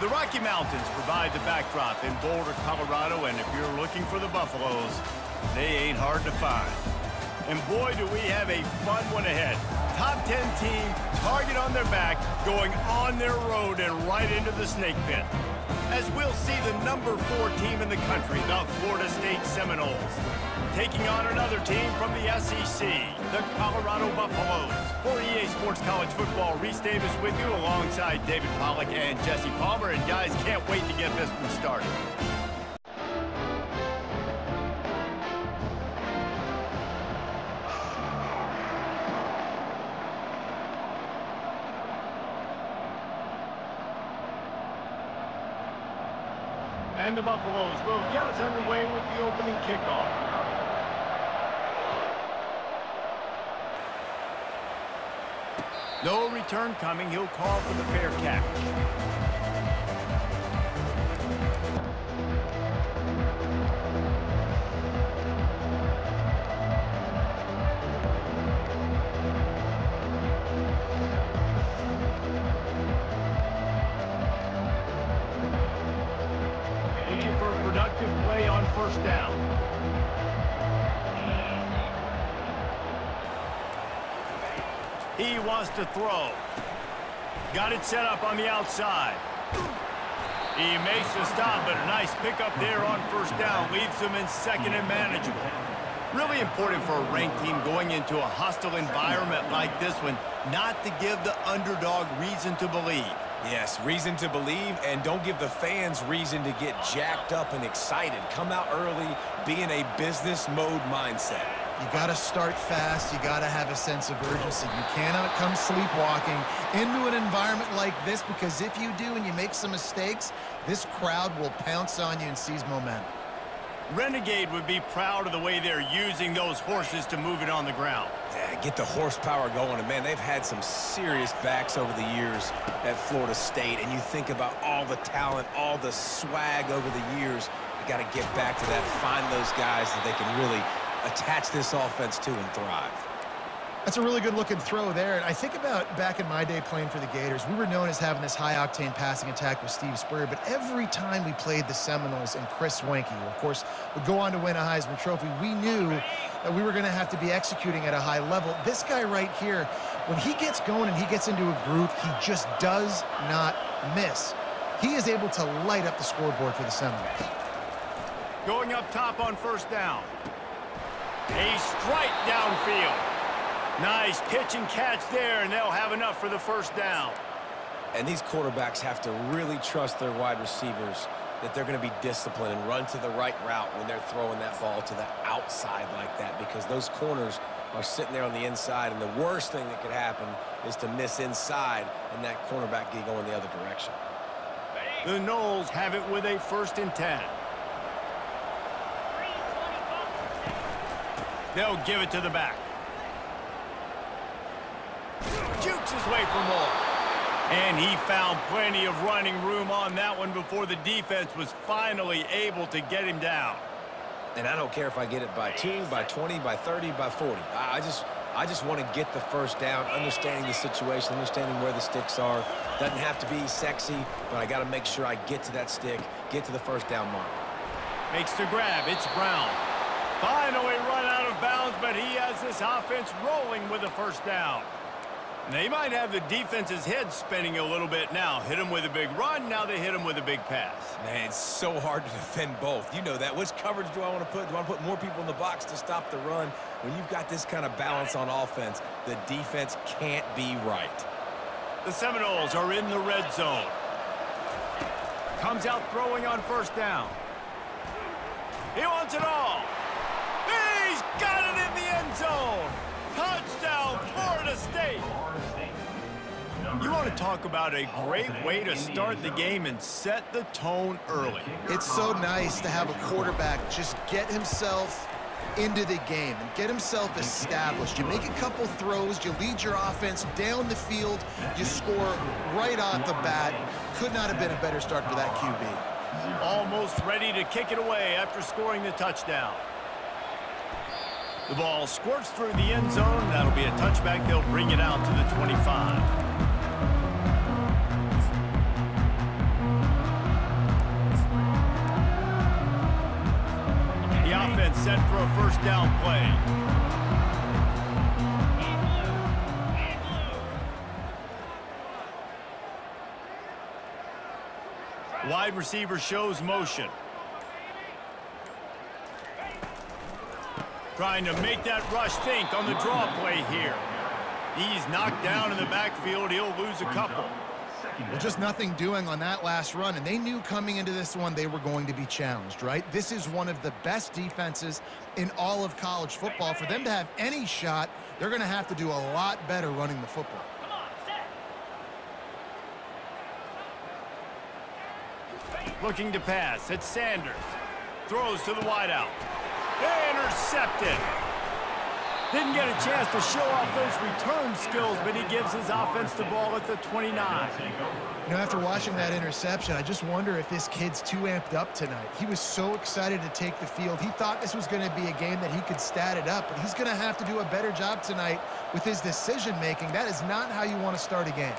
The Rocky Mountains provide the backdrop in Boulder, Colorado, and if you're looking for the Buffaloes, they ain't hard to find. And boy, do we have a fun one ahead. Top 10 team, target on their back, going on their road and right into the snake pit. As we'll see the number 4 team in the country, the Florida State Seminoles, taking on another team from the SEC, the Colorado Buffaloes. For EA Sports College Football, Reese Davis with you alongside David Pollack and Jesse Palmer. And guys, can't wait to get this one started. And the Buffaloes will get us underway with the opening kickoff. No return coming. He'll call for the fair catch. Looking for a productive play on first down. He wants to throw. Got it set up on the outside. He makes the stop, but a nice pickup there on first down. Leaves them in second and manageable. Really important for a ranked team going into a hostile environment like this one, not to give the underdog reason to believe. Yes, reason to believe, and don't give the fans reason to get jacked up and excited. Come out early, be in a business mode mindset. You got to start fast. You got to have a sense of urgency. You cannot come sleepwalking into an environment like this, because if you do and you make some mistakes, this crowd will pounce on you and seize momentum. Renegade would be proud of the way they're using those horses to move it on the ground. Yeah, get the horsepower going. And, man, they've had some serious backs over the years at Florida State. And you think about all the talent, all the swag over the years. You got to get back to that, find those guys that they can really attach this offense to and thrive. That's a really good-looking throw there. And I think about back in my day playing for the Gators, we were known as having this high-octane passing attack with Steve Spurrier, but every time we played the Seminoles and Chris Swanke, who, of course, would go on to win a Heisman Trophy, we knew that we were going to have to be executing at a high level. This guy right here, when he gets going and he gets into a groove, he just does not miss. He is able to light up the scoreboard for the Seminoles. Going up top on first down. A strike downfield. Nice pitch and catch there, and they'll have enough for the first down. And these quarterbacks have to really trust their wide receivers that they're going to be disciplined and run to the right route when they're throwing that ball to the outside like that, because those corners are sitting there on the inside, and the worst thing that could happen is to miss inside and that cornerback get going the other direction. The Noles have it with a 1st and 10. They'll give it to the back. Jukes his way for more. And he found plenty of running room on that one before the defense was finally able to get him down. And I don't care if I get it by 2, by 20, by 30, by 40. I just want to get the first down, understanding the situation, understanding where the sticks are. Doesn't have to be sexy, but I got to make sure I get to that stick, get to the first down mark. Makes the grab. It's Brown. Finally run out of bounds, but he has this offense rolling with a first down. They might have the defense's head spinning a little bit now. Hit him with a big run, now they hit him with a big pass. Man, it's so hard to defend both. You know that. Which coverage do I want to put? Do I want to put more people in the box to stop the run? When you've got this kind of balance on offense, the defense can't be right. The Seminoles are in the red zone. Comes out throwing on first down. He wants it all. He's got it in the end zone. Touchdown, Florida State. You want to talk about a great way to start the game and set the tone early. It's so nice to have a quarterback just get himself into the game and get himself established. You make a couple throws, you lead your offense down the field, you score right off the bat. Could not have been a better start for that QB. Almost ready to kick it away after scoring the touchdown. The ball squirts through the end zone. That'll be a touchback. They'll bring it out to the 25. set for a first down play. Wide receiver shows motion. Trying to make that rush think on the draw play here. He's knocked down in the backfield. He'll lose a couple. Well, just nothing doing on that last run, and they knew coming into this one they were going to be challenged, right? This is one of the best defenses in all of college football. For them to have any shot, they're going to have to do a lot better running the football. Looking to pass. It's Sanders. Throws to the wideout. Intercepted. Didn't get a chance to show off those return skills, but he gives his offense the ball at the 29. You know, after watching that interception, I just wonder if this kid's too amped up tonight. He was so excited to take the field. He thought this was going to be a game that he could stat it up, but he's going to have to do a better job tonight with his decision-making. That is not how you want to start a game.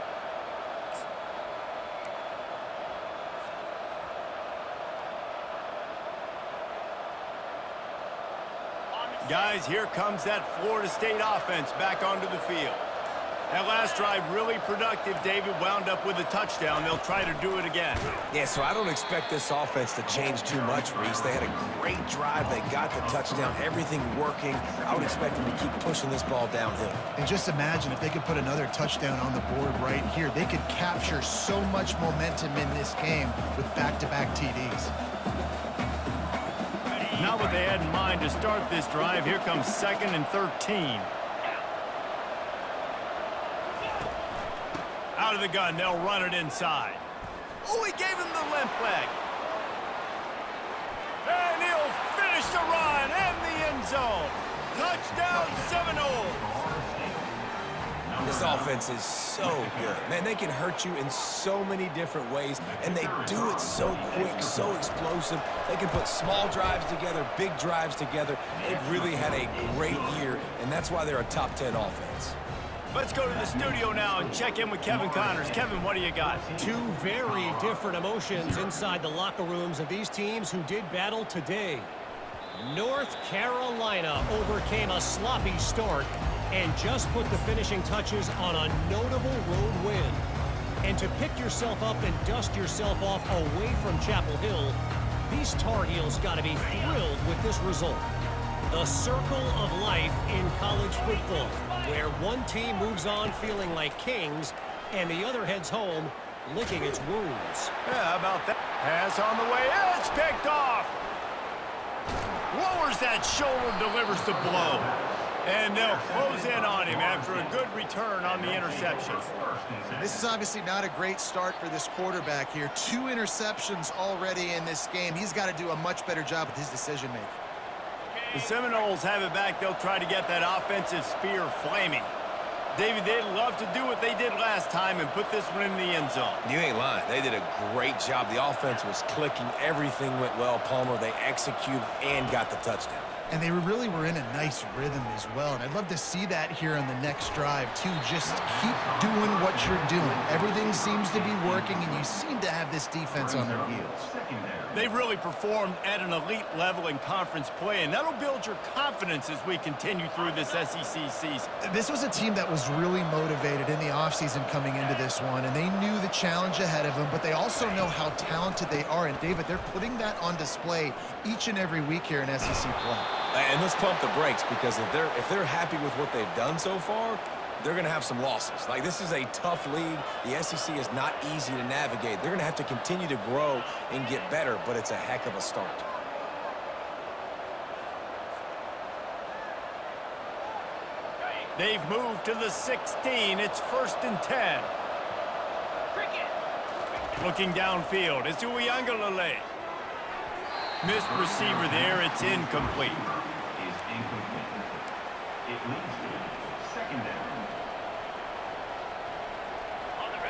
Guys, here comes that Florida State offense back onto the field. That last drive really productive. David wound up with a touchdown. They'll try to do it again. Yeah, so I don't expect this offense to change too much, Reese. They had a great drive. They got the touchdown. Everything working. I would expect them to keep pushing this ball downhill. And just imagine if they could put another touchdown on the board right here. They could capture so much momentum in this game with back-to-back TDs. Not what they had in mind to start this drive. Here comes 2nd and 13. Out of the gun, they'll run it inside. Oh, he gave him the limp leg. And he'll finish the run and the end zone. Touchdown, Seminoles. This offense is so good. Man, they can hurt you in so many different ways, and they do it so quick, so explosive. They can put small drives together, big drives together. They've really had a great year, and that's why they're a top 10 offense. Let's go to the studio now and check in with Kevin Connors. Kevin, what do you got? Two very different emotions inside the locker rooms of these teams who did battle today. North Carolina overcame a sloppy start and just put the finishing touches on a notable road win. And to pick yourself up and dust yourself off away from Chapel Hill, these Tar Heels got to be thrilled with this result. The circle of life in college football, where one team moves on feeling like kings and the other heads home licking its wounds. Yeah, how about that? Pass on the way. It's picked off. Lowers that shoulder, delivers the blow. And they'll close in on him after a good return on the interception. This is obviously not a great start for this quarterback here. 2 interceptions already in this game. He's got to do a much better job with his decision-making. The Seminoles have it back. They'll try to get that offensive spear flaming. David, they'd love to do what they did last time and put this one in the end zone. You ain't lying. They did a great job. The offense was clicking. Everything went well, Palmer. They executed and got the touchdown. And they really were in a nice rhythm as well. And I'd love to see that here on the next drive, too. Just keep doing what you're doing. Everything seems to be working, and you seem to have this defense on their heels. They've really performed at an elite level in conference play, and that'll build your confidence as we continue through this SEC season. This was a team that was really motivated in the offseason coming into this one, and they knew the challenge ahead of them, but they also know how talented they are. And, David, they're putting that on display each and every week here in SEC play. And let's pump the brakes, because if they're happy with what they've done so far, they're going to have some losses. Like, this is a tough league. The SEC is not easy to navigate. They're going to have to continue to grow and get better, but it's a heck of a start. They've moved to the 16. It's 1st and 10. Looking downfield. It's Uiagalelei. Missed receiver there. It's incomplete.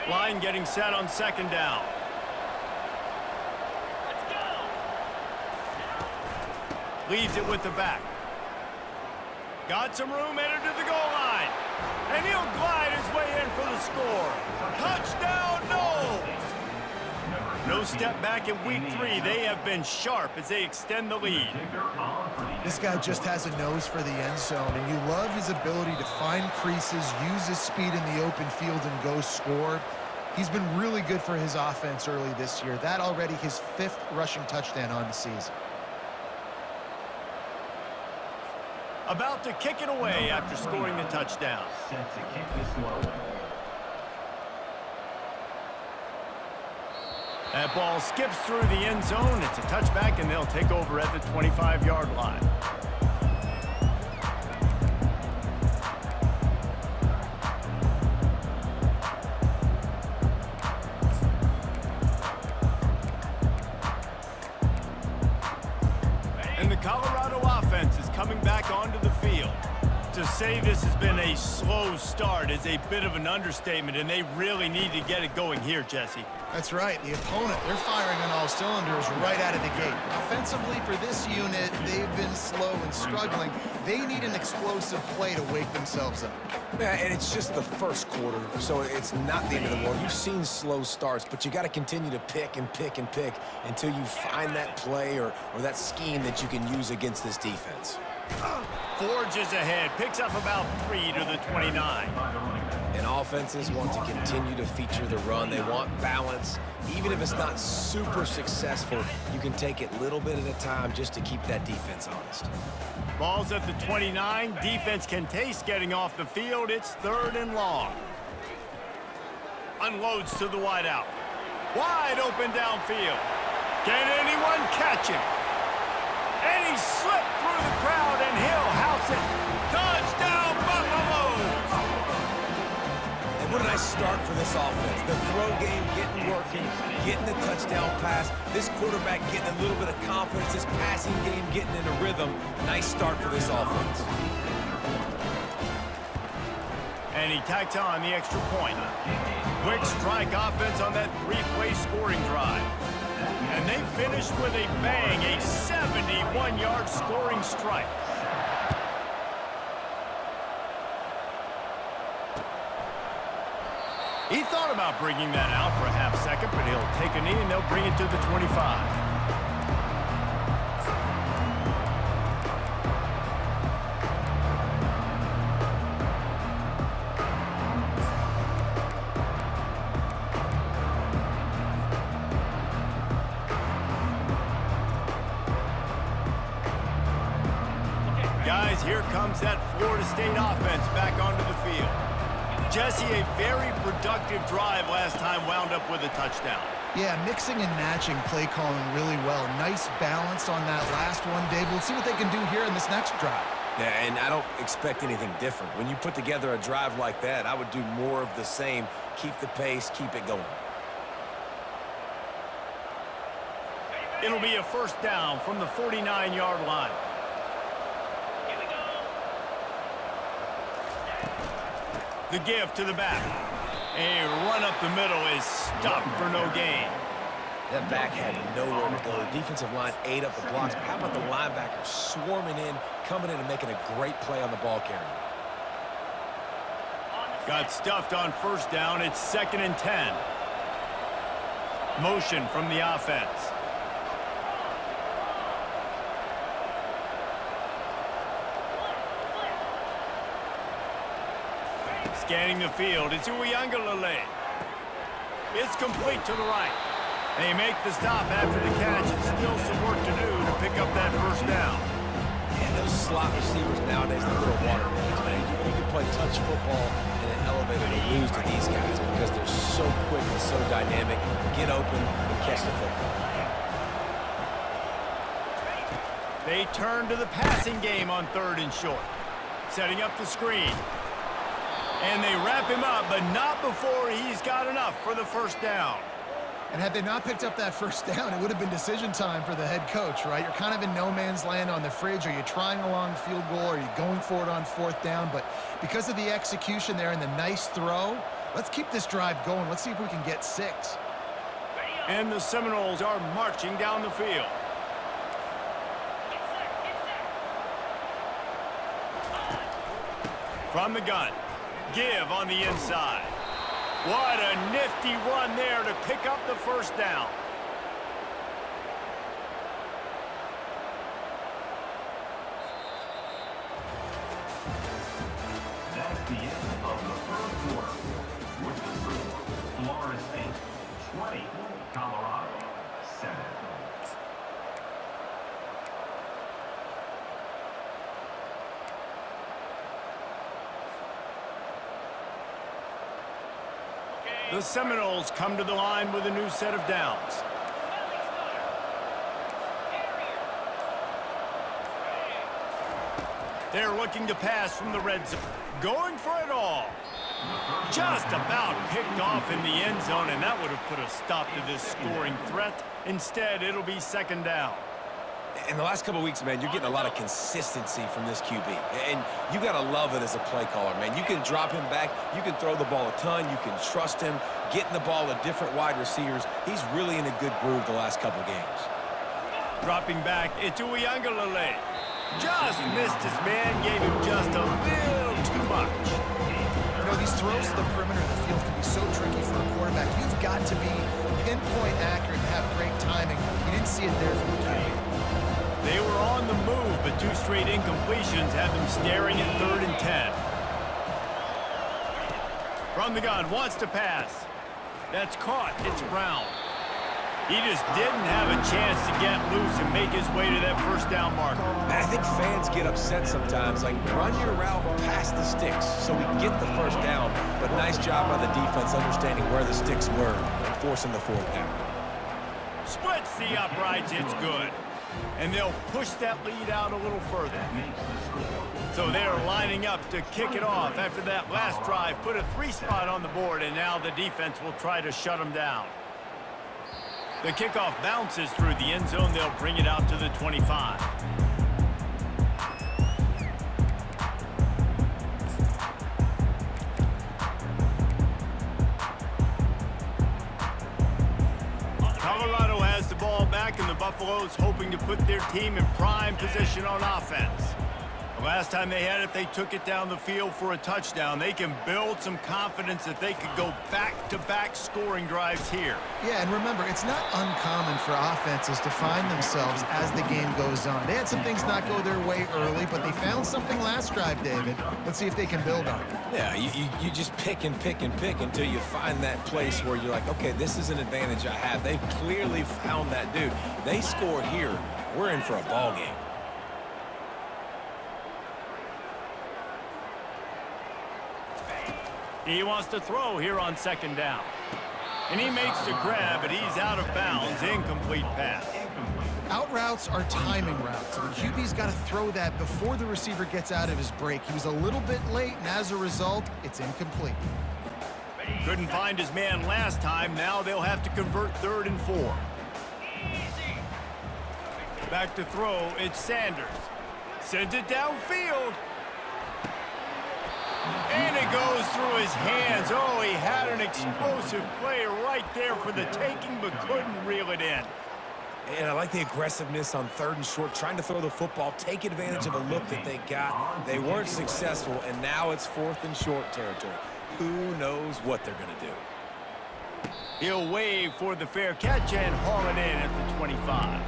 Line getting set on 2nd down. Leaves it with the back. Got some room, entered to the goal line. And he'll glide his way in for the score. Touchdown, Noles! No step back in week 3. They have been sharp as they extend the lead. This guy just has a nose for the end zone, and you love his ability to find creases, use his speed in the open field, and go score. He's been really good for his offense early this year. That already his 5th rushing touchdown on the season. About to kick it away after scoring the touchdown. Set to kick this one away. That ball skips through the end zone. It's a touchback, and they'll take over at the 25-yard line. And the Colorado offense is coming back onto the field. To say this has been a slow start is a bit of an understatement, and they really need to get it going here, Jesse. That's right. The opponent, they're firing on all cylinders right out of the gate. Offensively, for this unit, they've been slow and struggling. They need an explosive play to wake themselves up. Yeah, and it's just the first quarter, so it's not the end of the world. You've seen slow starts, but you got to continue to pick and pick and pick until you find that play or that scheme that you can use against this defense. Forges ahead, picks up about 3 to the 29. And offenses want to continue to feature the run. They want balance. Even if it's not super successful, you can take it little bit at a time just to keep that defense honest. Ball's at the 29. Defense can taste getting off the field. It's 3rd and long. Unloads to the wideout. Wide open downfield. Can anyone catch him? And he slipped through the crowd, and he'll house it. Touchdown, Buffaloes! And what a nice start for this offense. The throw game getting working, getting the touchdown pass. This quarterback getting a little bit of confidence. This passing game getting in a rhythm. Nice start for this offense. And he tacks on the extra point. Quick strike offense on that 3-play scoring drive. And they finished with a bang, a 71-yard scoring strike. He thought about bringing that out for a half second, but he'll take a knee and they'll bring it to the 25. Guys, here comes that Florida State offense back onto the field. Jesse, a very productive drive last time wound up with a touchdown. Yeah, mixing and matching play calling really well. Nice balance on that last one, Dave. We'll see what they can do here in this next drive. Yeah, and I don't expect anything different. When you put together a drive like that, I would do more of the same. Keep the pace, keep it going. It'll be a 1st down from the 49-yard line. The give to the back. A run up the middle is stuffed for no gain. That back had nowhere to go. The defensive line ate up the blocks. But how about the linebacker swarming in, coming in and making a great play on the ball carrier? Got stuffed on 1st down. It's 2nd and 10. Motion from the offense. Scanning the field, it's Uiagalelei. It's complete to the right. They make the stop after the catch, and still some work to do to pick up that 1st down. And those slot receivers nowadays, they're little water boys, man. You can play touch football in an elevator to lose to these guys because they're so quick and so dynamic. Get open and catch the football. They turn to the passing game on 3rd and short. Setting up the screen. And they wrap him up, but not before he's got enough for the 1st down. And had they not picked up that 1st down, it would have been decision time for the head coach, right? You're kind of in no man's land on the fridge. Are you trying a long field goal? Are you going for it on 4th down? But because of the execution there and the nice throw, let's keep this drive going. Let's see if we can get 6. And the Seminoles are marching down the field. From the gun. Give on the inside. What a nifty run there to pick up the 1st down. 20, Colorado, 7. The Seminoles come to the line with a new set of downs. They're looking to pass from the red zone. Going for it all. Just about picked off in the end zone, and that would have put a stop to this scoring threat. Instead, it'll be second down. In the last couple of weeks, man, you're getting a lot of consistency from this QB. And you got to love it as a play caller, man. You can drop him back. You can throw the ball a ton. You can trust him. Getting the ball to different wide receivers. He's really in a good groove the last couple games. Dropping back, it's Uyangalele. Just missed his man, gave him just a little too much. You know, these throws to the perimeter of the field can be so tricky for a quarterback. You've got to be pinpoint accurate and have great timing. You didn't see it there from the QB. They were on the move, but 2 straight incompletions have them staring at 3rd and 10. From the gun, wants to pass. That's caught. It's Brown. He just didn't have a chance to get loose and make his way to that first down marker. I think fans get upset sometimes, like run your route past the sticks so we get the first down. But nice job by the defense understanding where the sticks were and forcing the 4th down. Splits the uprights. It's good. And they'll push that lead out a little further. So they're lining up to kick it off after that last drive. Put a 3 spot on the board, and now the defense will try to shut them down. The kickoff bounces through the end zone. They'll bring it out to the 25. Colorado has the ball back, and the Buffaloes hoping to put their team in prime position on offense. The last time they had it, they took it down the field for a touchdown. They can build some confidence that they could go back-to-back scoring drives here. Yeah, and remember, it's not uncommon for offenses to find themselves as the game goes on. They had some things not go their way early, but they found something last drive, David. Let's see if they can build on it. Yeah, you just pick and pick and pick until you find that place where you're like, okay, this is an advantage I have. They've clearly found that dude. They score here. We're in for a ball game. He wants to throw here on 2nd down. And he makes the grab, but he's out of bounds. Incomplete pass. Out routes are timing routes. The QB's got to throw that before the receiver gets out of his break. He was a little bit late, and as a result, it's incomplete. Couldn't find his man last time. Now they'll have to convert 3rd and 4. Back to throw. It's Sanders. Sends it downfield. And it goes through his hands. Oh, he had an explosive play right there for the taking, but couldn't reel it in. And I like the aggressiveness on 3rd and short, trying to throw the football, take advantage of a look that they got. They weren't successful, and now it's 4th and short territory. Who knows what they're going to do? He'll wave for the fair catch and haul it in at the 25.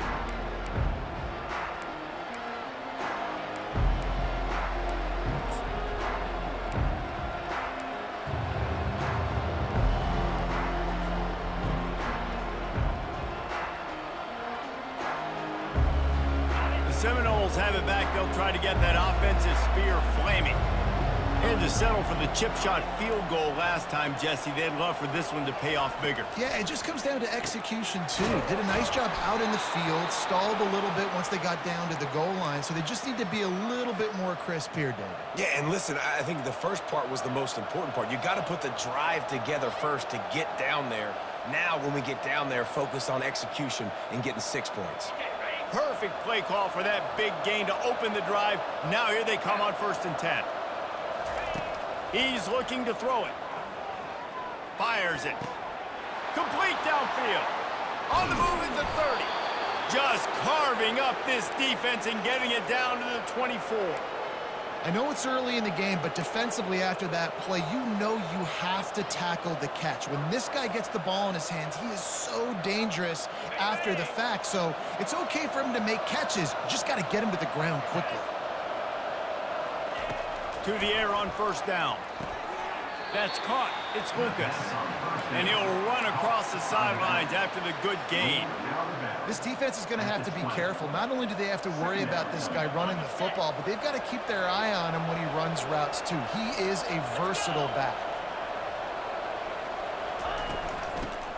Seminoles have it back. They'll try to get that offensive spear flaming. Had to settle for the chip shot field goal last time, Jesse. They'd love for this one to pay off bigger. Yeah, it just comes down to execution, too. Did a nice job out in the field, stalled a little bit once they got down to the goal line, so they just need to be a little bit more crisp here, David. Yeah, and listen, I think the first part was the most important part. You got to put the drive together first to get down there. Now, when we get down there, focus on execution and getting 6 points. Perfect play call for that big gain to open the drive. Now here they come on 1st and 10. He's looking to throw it. Fires it. Complete downfield. On the move is the 30. Just carving up this defense and getting it down to the 24. I know it's early in the game, but defensively after that play, you know you have to tackle the catch. When this guy gets the ball in his hands, he is so dangerous after the fact. So it's okay for him to make catches. You just got to get him to the ground quickly. To the air on 1st down. That's caught. It's Lucas. And he'll run across the sidelines after the good gain. This defense is going to have to be careful. Not only do they have to worry about this guy running the football, but they've got to keep their eye on him when he runs routes too. He is a versatile back.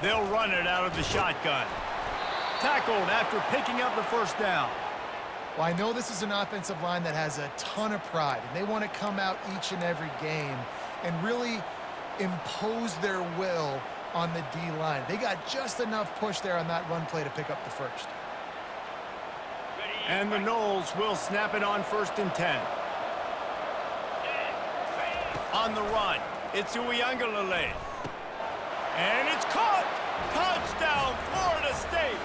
They'll run it out of the shotgun. Tackled after picking up the first down. Well, I know this is an offensive line that has a ton of pride, and they want to come out each and every game and really impose their will on the D-line. They got just enough push there on that run play to pick up the first. And the Noles will snap it on 1st and 10. On the run, it's Uiagalelei. And it's caught! Touchdown, Florida State!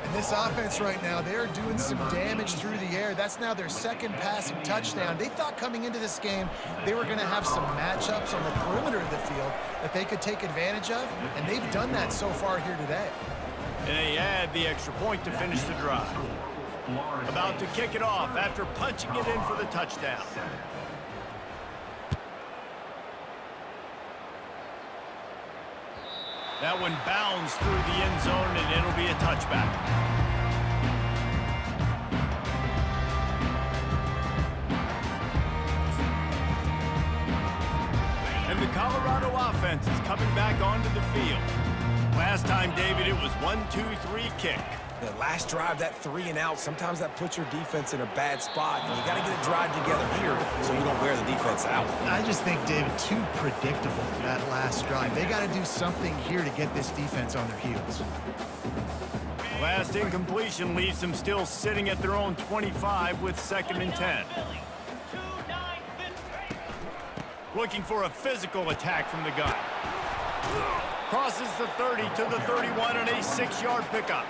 And this offense right now, they're doing some damage through the air. That's now their second passing touchdown. They thought coming into this game they were going to have some matchups on the perimeter of the field that they could take advantage of, and they've done that so far here today. And they add the extra point to finish the drive. About to kick it off after punching it in for the touchdown. That one bounds through the end zone, and it'll be a touchback. And the Colorado offense is coming back onto the field. Last time, David, it was 1-2-3 kick. The last drive, that 3 and out, sometimes that puts your defense in a bad spot, and you got to get a drive together here so you don't wear the defense out. I just think, David, too predictable, that last drive. They got to do something here to get this defense on their heels. Last incompletion leaves them still sitting at their own 25 with 2nd and 10. Looking for a physical attack from the gun. Crosses the 30 to the 31 and a 6-yard pickup.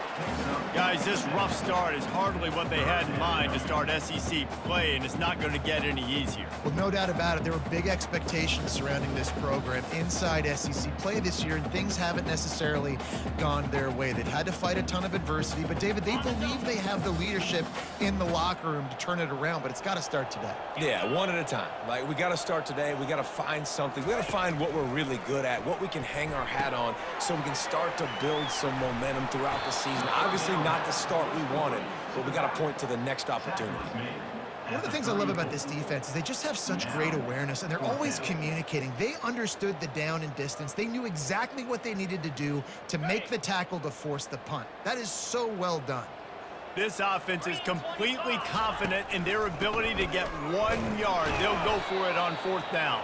Guys, this rough start is hardly what they had in mind to start SEC play, and it's not going to get any easier. Well, no doubt about it. There were big expectations surrounding this program inside SEC play this year, and things haven't necessarily gone their way. They've had to fight a ton of adversity, but, David, they believe they have the leadership in the locker room to turn it around, but it's got to start today. Yeah, one at a time. Like, we got to start today. We got to find something. We got to find what we're really good at, what we can hang our hat on, so we can start to build some momentum throughout the season. Obviously not the start we wanted, but we got to point to the next opportunity. One of the things I love about this defense is they just have such great awareness, and they're always communicating. They understood the down and distance. They knew exactly what they needed to do to make the tackle to force the punt. That is so well done. This offense is completely confident in their ability to get 1 yard. They'll go for it on 4th down.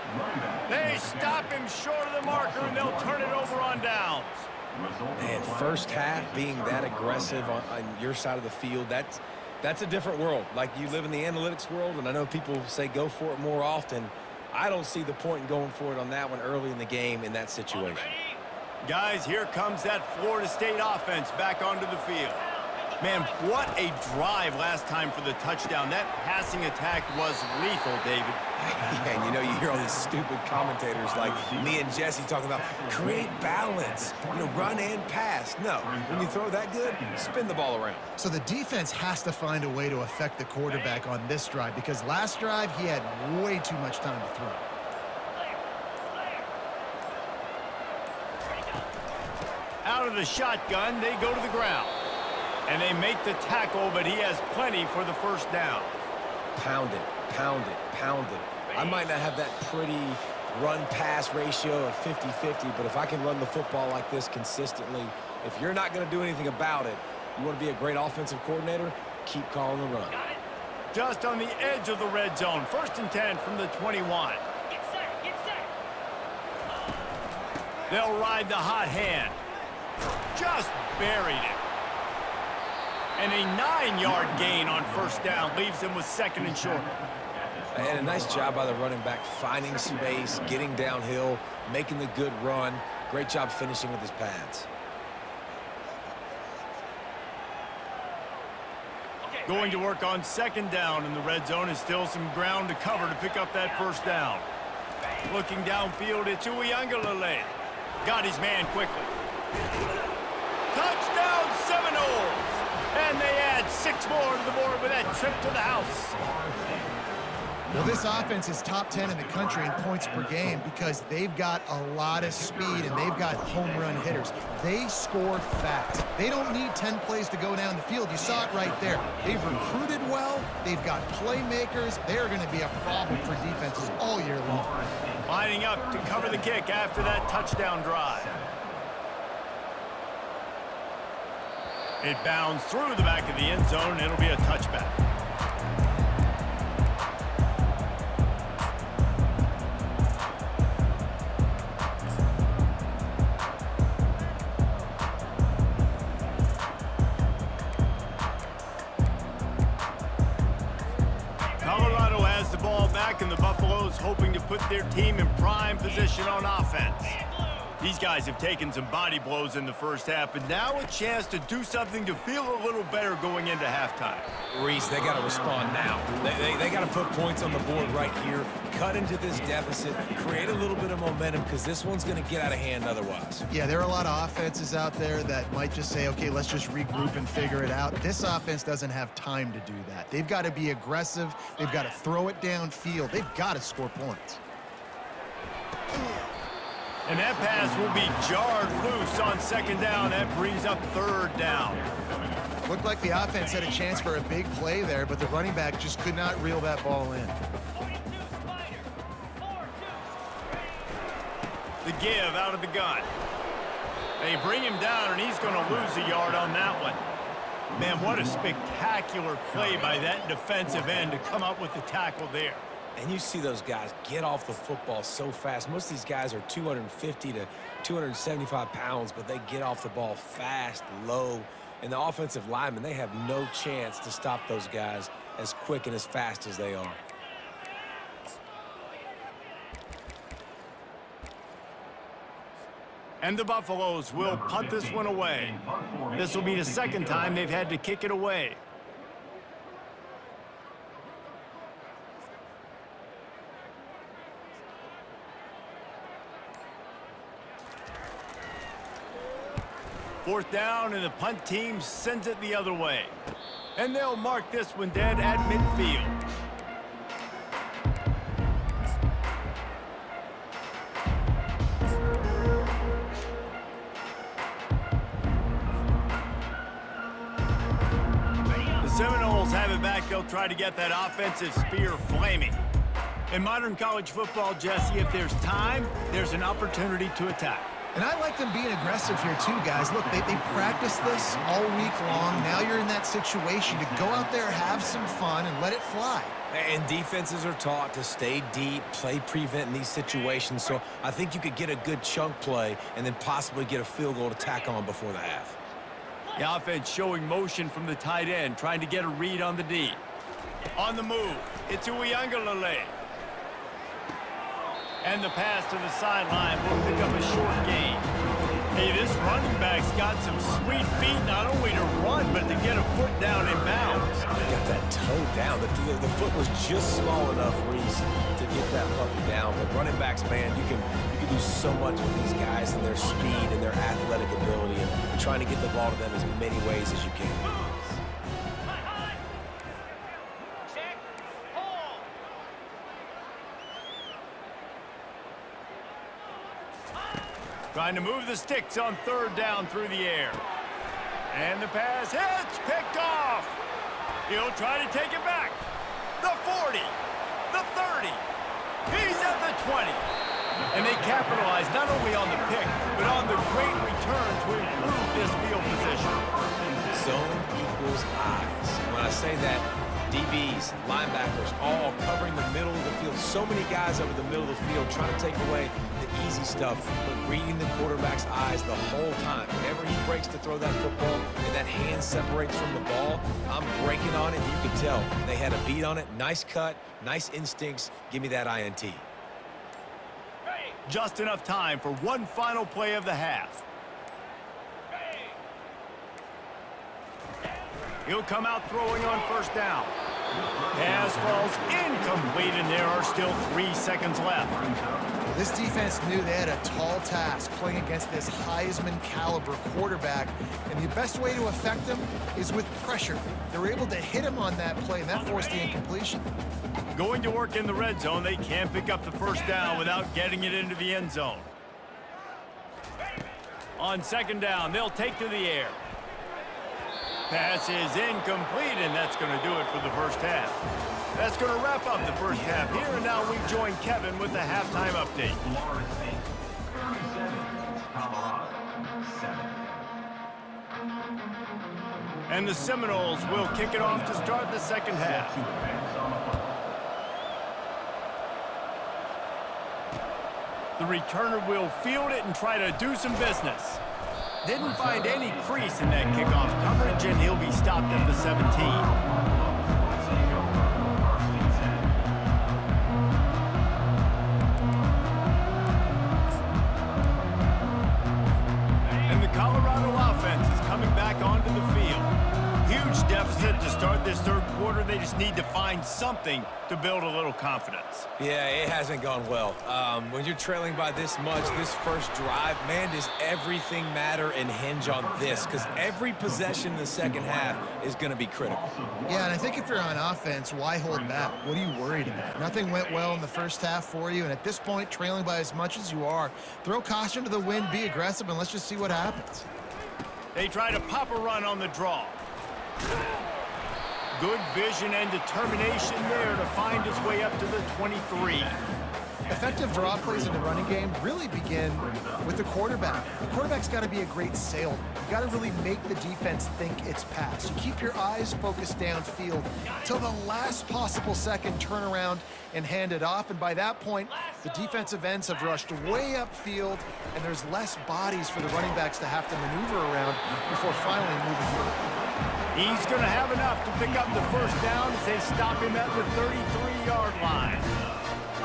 They stop him short of the marker, and they'll turn it over on downs. And first half being that aggressive on your side of the field, that's a different world. Like, you live in the analytics world, and I know people say go for it more often. I don't see the point in going for it on that one early in the game in that situation. Guys, here comes that Florida State offense back onto the field. Man, what a drive last time for the touchdown. That passing attack was lethal, David. Yeah, and you know, you hear all these stupid commentators like me and Jesse talking about create balance, you know, run and pass. No, when you throw that good, spin the ball around. So the defense has to find a way to affect the quarterback on this drive, because last drive he had way too much time to throw. Out of the shotgun, they go to the ground. And they make the tackle, but he has plenty for the first down. Pound it, pound it, pound it. I might not have that pretty run-pass ratio of 50-50, but if I can run the football like this consistently, if you're not going to do anything about it, you want to be a great offensive coordinator, keep calling the run. Just on the edge of the red zone. 1st and 10 from the 21. Get set, get set. They'll ride the hot hand. Just buried it. And a 9-yard gain on 1st down leaves them with 2nd and short. And a nice job by the running back, finding space, getting downhill, making the good run. Great job finishing with his pads. Going to work on 2nd down in the red zone, is still some ground to cover to pick up that 1st down. Looking downfield, it's Uiagalelei. Got his man quickly. Touchdown, Seminoles! And they add 6 more to the board with that trip to the house. Well, this offense is top 10 in the country in points per game because they've got a lot of speed and they've got home run hitters. They score fast. They don't need 10 plays to go down the field. You saw it right there. They've recruited well. They've got playmakers. They're going to be a problem for defenses all year long. Lining up to cover the kick after that touchdown drive. It bounds through the back of the end zone. It'll be a touchback. Colorado has the ball back, and the Buffaloes hoping to put their team in prime position on offense. These guys have taken some body blows in the first half, but now a chance to do something to feel a little better going into halftime. Reese, they got to respond now. They got to put points on the board right here, cut into this deficit, create a little bit of momentum because this one's going to get out of hand otherwise. Yeah, there are a lot of offenses out there that might just say, okay, let's just regroup and figure it out. This offense doesn't have time to do that. They've got to be aggressive. They've got to throw it downfield. They've got to score points. And that pass will be jarred loose on second down. That brings up third down. Looked like the offense had a chance for a big play there, but the running back just could not reel that ball in. The give out of the gun. They bring him down, and he's going to lose a yard on that one. Man, what a spectacular play by that defensive end to come up with the tackle there. And you see those guys get off the football so fast. Most of these guys are 250 to 275 pounds, but they get off the ball fast, low. And the offensive linemen, they have no chance to stop those guys as quick and as fast as they are. And the Buffaloes will punt this one away. This will be the second time they've had to kick it away. Fourth down, and the punt team sends it the other way. And they'll mark this one dead at midfield. The Seminoles have it back. They'll try to get that offensive spear flaming. In modern college football, Jesse, if there's time, there's an opportunity to attack. And I like them being aggressive here too, guys. Look, they practice this all week long. Now you're in that situation to go out there, have some fun, and let it fly. And defenses are taught to stay deep, play prevent in these situations. So I think you could get a good chunk play and then possibly get a field goal to tack on before the half. The offense showing motion from the tight end, trying to get a read on the D. On the move, it's Uiagalelei. And the pass to the sideline will pick up a short gain. Hey, this running back's got some sweet feet, not only to run, but to get a foot down in bounds. Got that toe down. The foot was just small enough, Reese, to get that puppy down. But running backs, man, you can do so much with these guys and their speed and their athletic ability and trying to get the ball to them as many ways as you can. Trying to move the sticks on third down through the air. And the pass hits, picked off. He'll try to take it back. The 40, the 30. He's at the 20. And they capitalize not only on the pick, but on the great return to improve this field position. Zone equals eyes. When I say that, DBs, linebackers, all covering the middle of the field. So many guys over the middle of the field trying to take away the easy stuff, but reading the quarterback's eyes the whole time. Whenever he breaks to throw that football and that hand separates from the ball, I'm breaking on it. You can tell they had a beat on it. Nice cut, nice instincts. Give me that INT. Just enough time for one final play of the half. He'll come out throwing on first down. Pass falls incomplete, and there are still 3 seconds left. This defense knew they had a tall task playing against this Heisman caliber quarterback, and the best way to affect him is with pressure. They were able to hit him on that play, and that forced the incompletion. Going to work in the red zone, they can't pick up the first down without getting it into the end zone. On second down, they'll take to the air. Pass is incomplete, and that's going to do it for the first half. That's going to wrap up the first half here, and now we join Kevin with the halftime update. Florida State 37, Colorado 7. And the Seminoles will kick it off to start the second half. The returner will field it and try to do some business. Didn't find any crease in that kickoff coverage, and he'll be stopped at the 17. Colorado offense is coming back onto the field. Huge deficit to start this third quarter. They just need to find something to build a little confidence. Yeah, it hasn't gone well. When you're trailing by this much, this first drive, man, does everything matter and hinge on this? Because every possession in the second half is going to be critical. Yeah, and I think if you're on offense, why hold back? What are you worried about? Nothing went well in the first half for you, and at this point, trailing by as much as you are, throw caution to the wind, be aggressive, and let's just see what happens. They try to pop a run on the draw. Good vision and determination there to find his way up to the 23. Effective draw plays in the running game really begin with the quarterback. The quarterback's got to be a great salesman. You got to really make the defense think it's pass. You keep your eyes focused downfield till the last possible second, turn around and hand it off. And by that point, the defensive ends have rushed way upfield, and there's less bodies for the running backs to have to maneuver around before finally moving forward. He's going to have enough to pick up the first down as they stop him at the 33-yard line.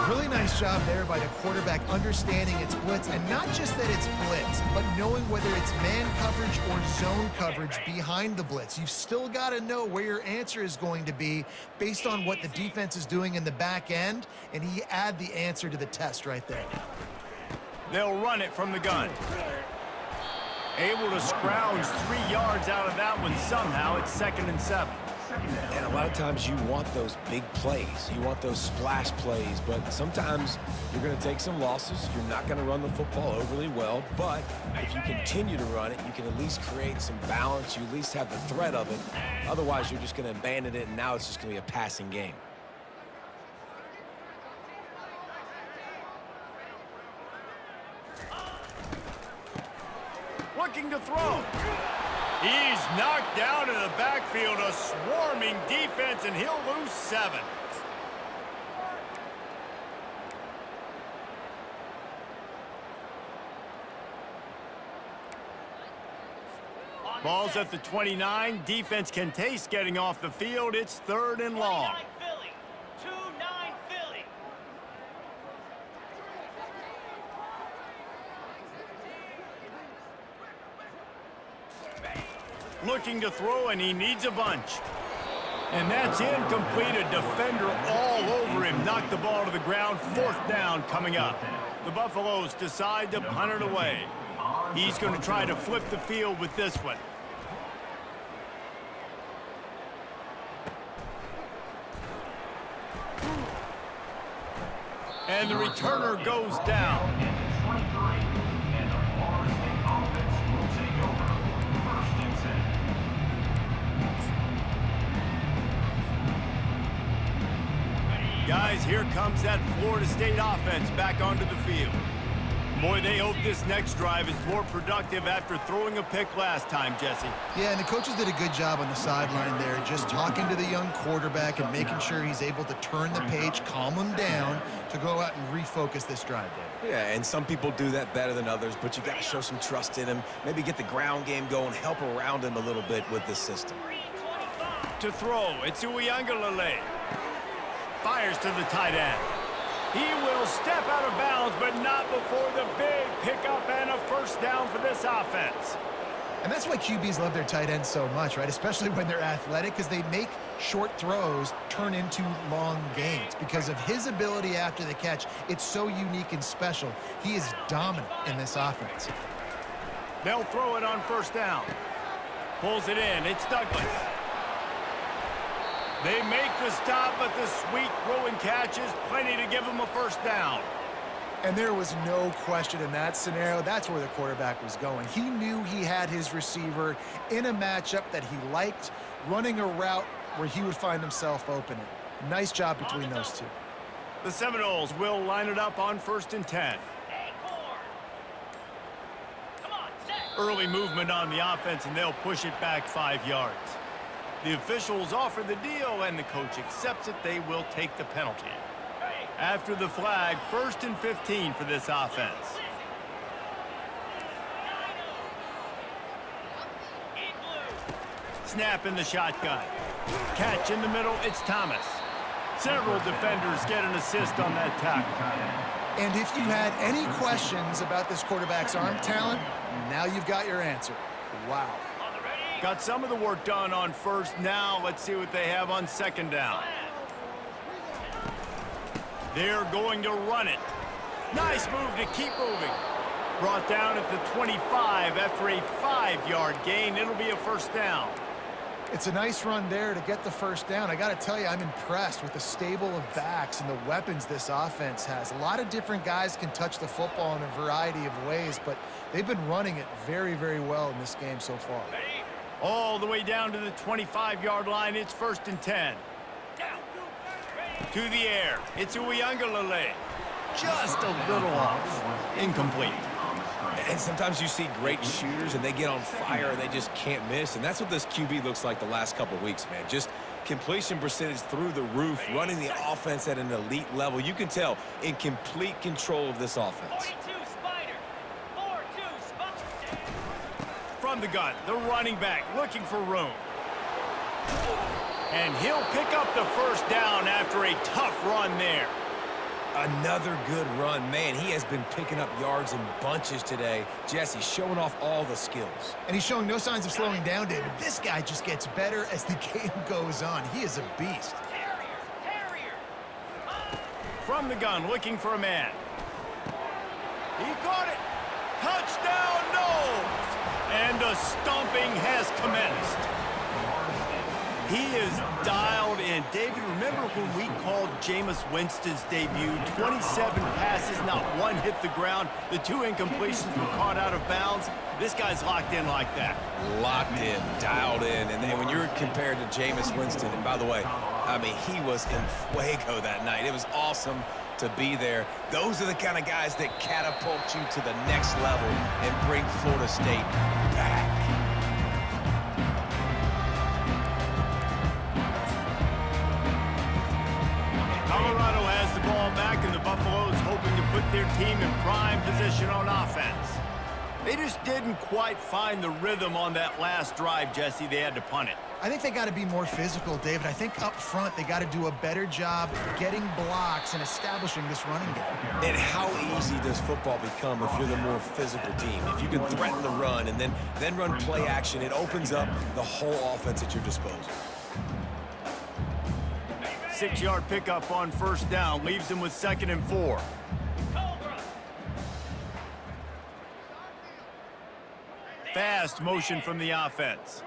Really nice job there by the quarterback understanding it's blitz, and not just that it's blitz, but knowing whether it's man coverage or zone coverage behind the blitz. You've still got to know where your answer is going to be based on what the defense is doing in the back end, and he add the answer to the test right there. They'll run it from the gun. Able to scrounge 3 yards out of that one somehow. It's 2nd and 7. And a lot of times you want those big plays. You want those splash plays, but sometimes you're going to take some losses. You're not going to run the football overly well, but if you continue to run it, you can at least create some balance. You at least have the threat of it. Otherwise, you're just going to abandon it, and now it's just going to be a passing game. Looking to throw. He's knocked down in the backfield, a swarming defense, and he'll lose 7. Ball's at the 29. Defense can taste getting off the field. It's 3rd and long. Looking to throw, and he needs a bunch. And that's incomplete. A defender all over him. Knocked the ball to the ground. 4th down coming up. The Buffaloes decide to punt it away. He's going to try to flip the field with this one. And the returner goes down. Guys, here comes that Florida State offense back onto the field. Boy, they hope this next drive is more productive after throwing a pick last time, Jesse. Yeah, and the coaches did a good job on the sideline there, just talking to the young quarterback and making sure he's able to turn the page, calm him down to go out and refocus this drive there. Yeah, and some people do that better than others, but you got to show some trust in him, maybe get the ground game going, help around him a little bit with this system. To throw, it's Uiagalelei. Fires to the tight end. He will step out of bounds, but not before the big pickup and a first down for this offense. And that's why QBs love their tight ends so much, right? Especially when they're athletic, because they make short throws turn into long gains. Because of his ability after the catch, it's so unique and special. He is dominant in this offense. They'll throw it on first down. Pulls it in. It's Douglas. They make the stop, but the sweet throw and catch is plenty to give them a first down. And there was no question in that scenario. That's where the quarterback was going. He knew he had his receiver in a matchup that he liked, running a route where he would find himself open. Nice job between those two. The Seminoles will line it up on 1st and 10. Early movement on the offense, and they'll push it back 5 yards. The officials offer the deal, and the coach accepts it. They will take the penalty. After the flag, 1st and 15 for this offense. Snap in the shotgun. Catch in the middle, it's Thomas. Several defenders get an assist on that tackle. And if you had any questions about this quarterback's arm talent, now you've got your answer. Wow. Got some of the work done on first. Now let's see what they have on 2nd down. They're going to run it. Nice move to keep moving. Brought down at the 25 after a 5-yard gain. It'll be a first down. It's a nice run there to get the first down. I got to tell you, I'm impressed with the stable of backs and the weapons this offense has. A lot of different guys can touch the football in a variety of ways, but they've been running it very, very well in this game so far. All the way down to the 25-yard line. It's 1st and 10. To the air. It's Uiagalelei. Just a little off. Incomplete. And sometimes you see great shooters and they get on fire and they just can't miss. And that's what this QB looks like the last couple of weeks, man. Just completion percentage through the roof, running the offense at an elite level. You can tell in complete control of this offense. From the gun, the running back looking for room. And he'll pick up the first down after a tough run there. Another good run. Man, he has been picking up yards in bunches today. Jesse showing off all the skills. And he's showing no signs of slowing down, David. This guy just gets better as the game goes on. He is a beast. From the gun, looking for a man. He caught it. Touchdown, no! And the stomping has commenced. He is dialed in. David, remember when we called Jameis Winston's debut? 27 passes, not one hit the ground. The 2 incompletions were caught out of bounds. This guy's locked in like that. Locked in, dialed in. And then when you're compared to Jameis Winston, and by the way, I mean, he was in fuego that night. It was awesome to be there. Those are the kind of guys that catapult you to the next level and bring Florida State back. Colorado has the ball back, and the Buffaloes hoping to put their team in prime position on offense. They just didn't quite find the rhythm on that last drive, Jesse. They had to punt it. I think they got to be more physical, David. I think up front they got to do a better job getting blocks and establishing this running game. And how easy does football become if you're the more physical team? If you can threaten the run and then run play action, it opens up the whole offense at your disposal. 6-yard pickup on first down leaves them with 2nd and 4. Fast motion from the offense.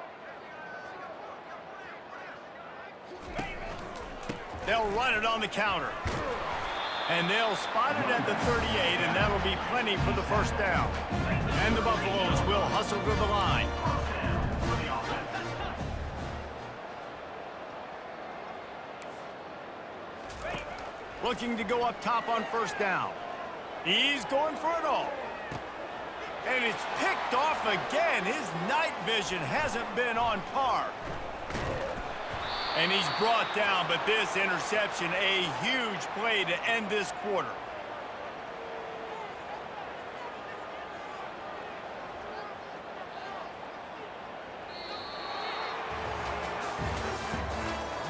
They'll run it on the counter. And they'll spot it at the 38, and that'll be plenty for the first down. And the Buffaloes will hustle to the line. Looking to go up top on first down. He's going for it all. And it's picked off again. His night vision hasn't been on par. And he's brought down, but this interception, a huge play to end this quarter.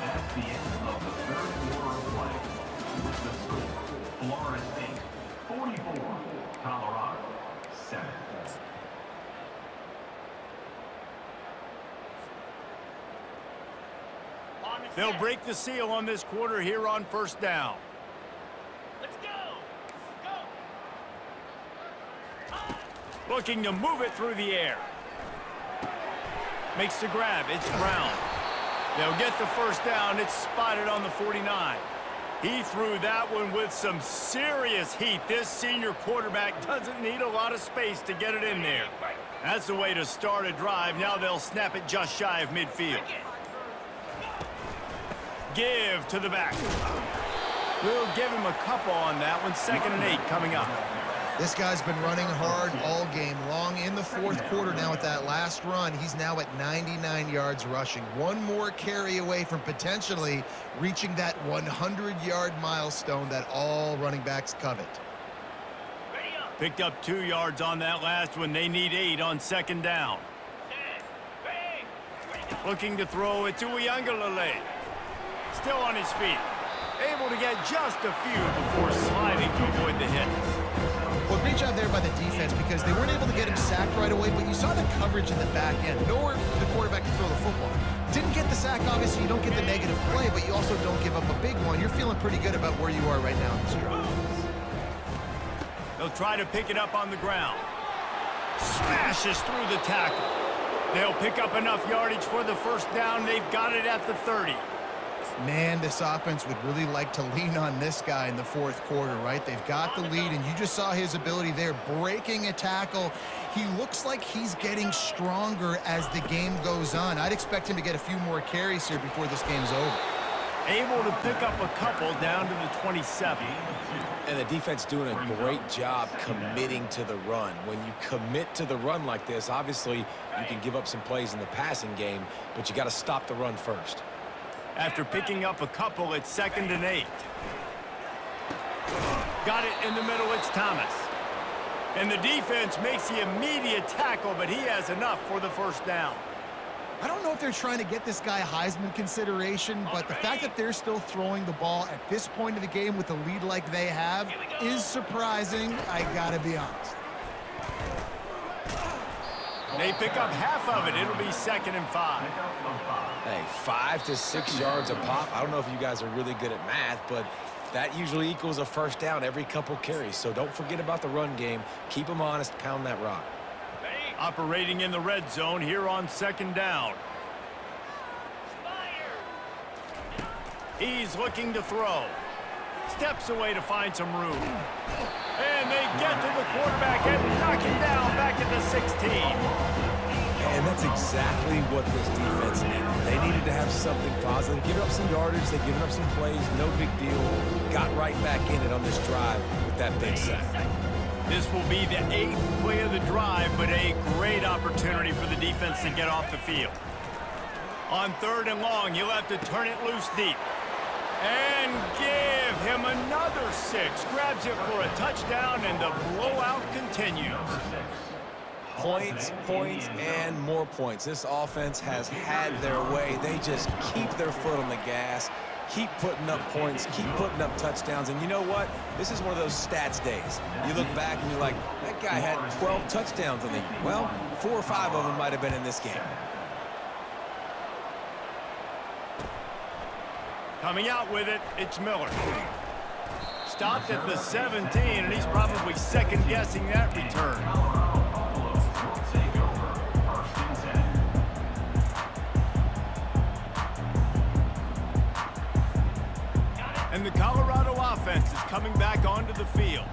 That's the end of the 3rd quarter of play. With the score, Florida State 44, Colorado 7. They'll break the seal on this quarter here on first down. Let's go. Looking to move it through the air. Makes the grab. It's Brown. They'll get the first down. It's spotted on the 49. He threw that one with some serious heat. This senior quarterback doesn't need a lot of space to get it in there. That's the way to start a drive. Now they'll snap it just shy of midfield. Give to the back. We'll give him a couple on that one. 2nd and 8 coming up. This guy's been running hard all game long in the fourth quarter now with that last run. He's now at 99 yards rushing. One more carry away from potentially reaching that 100-yard milestone that all running backs covet. Picked up 2 yards on that last one. They need 8 on 2nd down. Looking to throw it to Uiagalelei. Still on his feet. Able to get just a few before sliding to avoid the hit. Well, great job there by the defense because they weren't able to get him sacked right away, but you saw the coverage in the back end. Nowhere the quarterback could throw the football. Didn't get the sack, obviously. You don't get the negative play, but you also don't give up a big one. You're feeling pretty good about where you are right now in this drive. They'll try to pick it up on the ground. Smashes through the tackle. They'll pick up enough yardage for the first down. They've got it at the 30. Man, this offense would really like to lean on this guy in the fourth quarter, right? They've got the lead, and you just saw his ability there, breaking a tackle. He looks like he's getting stronger as the game goes on. I'd expect him to get a few more carries here before this game's over. Able to pick up a couple down to the 27. And the defense doing a great job committing to the run. When you commit to the run like this, obviously you can give up some plays in the passing game, but you got to stop the run first. After picking up a couple, it's 2nd and 8. Got it in the middle, it's Thomas. And the defense makes the immediate tackle, but he has enough for the first down. I don't know if they're trying to get this guy Heisman consideration, but the fact that they're still throwing the ball at this point of the game with a lead like they have is surprising, I gotta be honest. They pick up half of it. It'll be 2nd and 5. Hey, 5 to 6 yards a pop. I don't know if you guys are really good at math, but that usually equals a first down every couple carries. So don't forget about the run game. Keep them honest. Pound that rock. Operating in the red zone here on 2nd down. He's looking to throw. Steps away to find some room. And they get to the quarterback and knock him down back at the 16. And that's exactly what this defense needed. They needed to have something positive. Give up some yardage. They've given up some plays. No big deal. Got right back in it on this drive with that big sack. This will be the 8th play of the drive, but a great opportunity for the defense to get off the field. On 3rd and long, you'll have to turn it loose deep. And give him another 6. Grabs it for a touchdown, and the blowout continues. Points, points, and more points. This offense has had their way. They just keep their foot on the gas, keep putting up points, keep putting up touchdowns. And you know what? This is one of those stats days. You look back and you're like, that guy had 12 touchdowns in the year. Well, 4 or 5 of them might have been in this game. Coming out with it, it's Miller. Stopped at the 17, and he's probably second-guessing that return. And the Colorado offense is coming back onto the field.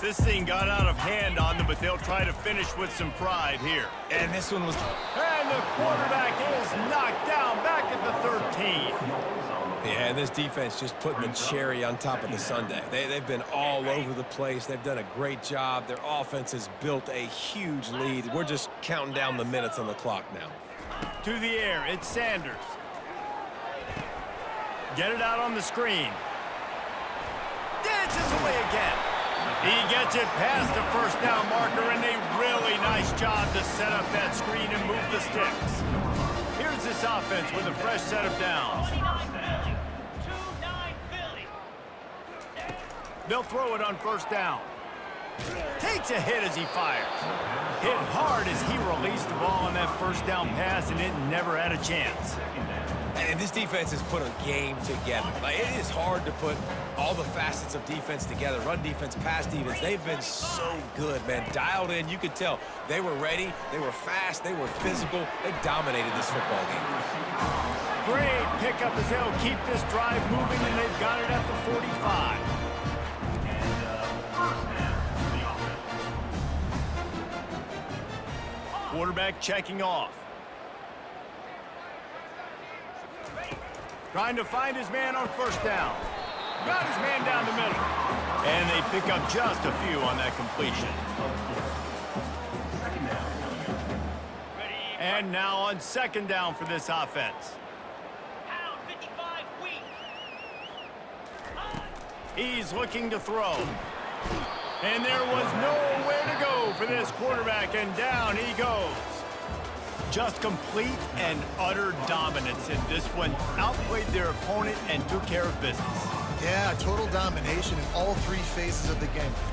This thing got out of hand on them, but they'll try to finish with some pride here. And this one was... And the quarterback is knocked down back at the 13. Yeah, and this defense just putting the cherry on top of the sundae. They've been all over the place. They've done a great job. Their offense has built a huge lead. We're just counting down the minutes on the clock now. To the air, it's Sanders. Get it out on the screen. Dances away again. He gets it past the first down marker, and a really nice job to set up that screen and move the sticks. Here's this offense with a fresh set of downs. They'll throw it on first down. Takes a hit as he fires. Hit hard as he released the ball on that first down pass, and it never had a chance. And this defense has put a game together. Like, it is hard to put all the facets of defense together. Run defense, pass defense. They've been so good, man. Dialed in. You could tell they were ready. They were fast. They were physical. They dominated this football game. Great pickup as they'll keep this drive moving, and they've got it at the 45. Quarterback checking off. Trying to find his man on first down. Got his man down the middle. And they pick up just a few on that completion. And now on second down for this offense. Pound 55 weak. He's looking to throw. And there was nowhere to go for this quarterback, and down he goes. Just complete and utter dominance in this one. Outplayed their opponent and took care of business. Yeah, total domination in all three phases of the game.